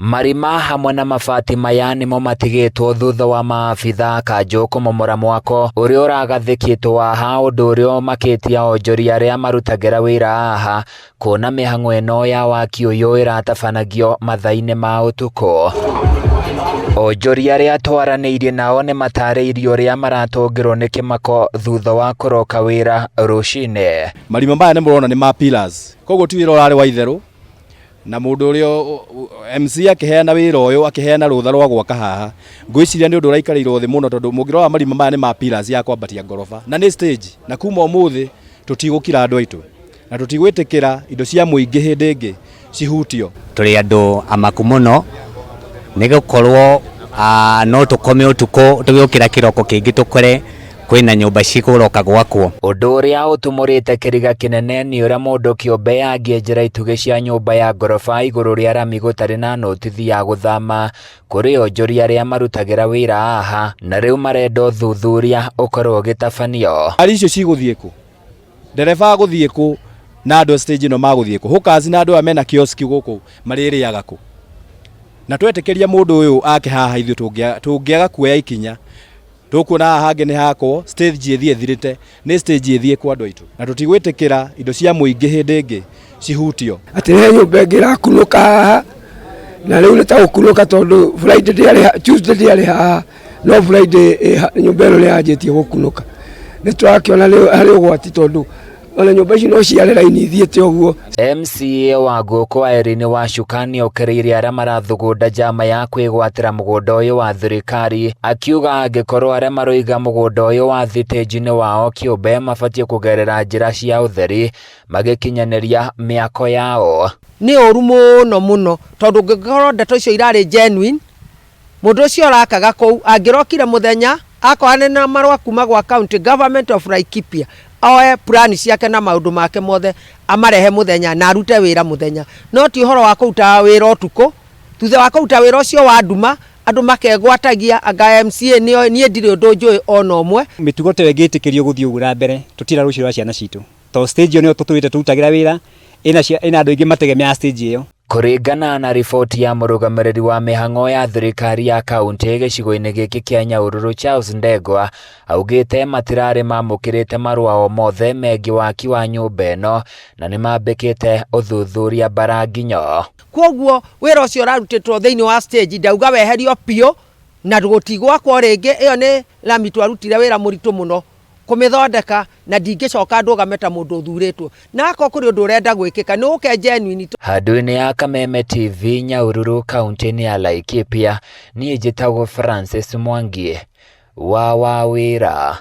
Marima hamwe na mabati maya nimo matigitwo thutha wa maabitha kanjo kumomora mwako uria uragathikitwo haha undu uria makitia onjoria aria marutagira wira haha kuona mihang'o ino ya waki uyu iratabanagio mathaini ma utuku. Onjoria aria atwaraniirie nao ni matariirie uria maratongirwo ni kimako thutha wa kuroka wira rucine. Marima maya ni murona ni ma pillars, koguo ti wira urari wa itheru na mundu urio MC akiheana wira uyu akiheana rutha rwa gwaka haha ngwiciria ni undu uraikarirwo thi muno tondu mungirora marima maya ni ma pillars ya kwambatia ngorofa na ni stage na kuma umuthi tutigukira andu aitu na tutigwitikira indo cia muingi hindi ingi cihutio. Turi andu amaku muno ni gukorwo no tukome utuku tugiukira kiroko kingi tukore kwina nyumba cikuroka gwakwo. Undu uria utumurite kiriga kinene ni uria mundu kiumbe angienjera itugi cia nyumba ya ngorofa iguru ria rami gutari na notithi ya guthama kuri onjoria aria marutagira wira haha na riu marenda uthuthuria ukorwo gitabanio. Ari icio ciguthie ku, ndereba guthie ku na andu stage no maguthie ku, hukazi na andu amena kioski guku maririaga ku na twetikiria mundu uyu ake haha ithu tungiaga kuoya ikinya tukuona haha ngi ni hakwo stage ithie thirite ni stage ithie kwa andu aitu na tutigwitikira indo cia muingi hindi ingi cihutio. Ati he nyumba ngira kunuka haha na riu nita gukunuka tondu Friday ndiari Tuesday ndiari haha no Friday nyumba ino ni anjitie gukunuka ni twakiona hari ugwati tondu ona nyumba ici no ciarera ini ithiete uguo. MCA wa Goko Irene Wachukani okeriire aria marathugunda jama ya kwigwatira mugunda uyu wa thirikari akiuga angikorwo aria maroiga mugunda uyu wa thitĩnji-inĩ wao kiumbe mabatie kugerera njira cia utheri magikinyaniria miako yao. Ni oru muno tondu ngikorwo ndeto icio irari genuine mundu ucio arakaga kou angirokire muthenya akorane na marwa kuma gwa county government of Laikipia oe plan ciake na maundu make mothe amarehe muthenya na arute wira muthenya no ti horo wa kuruta wira utuku tuthe wa kuruta wira ucio wa nduma andu makegwatagia anga MCA nie ndire undu njui ona umwe mitugo tewe ngitikirio guthii ugura mbere tutira rucio rwa ciana citu to stage yo tutwite turutagira wira ina andu ingi mategemea stage iyo. Kuringana na riboti ya murugamiriri wa mihang'o ya thirikari ya kaunti gicigo-ini giki kia Nyahururu Charles Ndegwa augite matirari mamukirite marua o mothe megi waki wa nyumba ino na ni mambikite uthuthuria baranginyo. Koguo wira ucio urarutitwo thiini wa stage ndauga weherio pio na gutigwa kwa ringi iyo ni lami twarutire wira muritu muno kumithondeka na ndingicoka ndugameta mundu uthuritwo na ako kuri undu urenda gwikika ni uke genuine. Handu-ini ya Kameme TV Nyahururu kaunti-ini ya Laikipia ni njitagwo Francis Mwangi wa Wawira.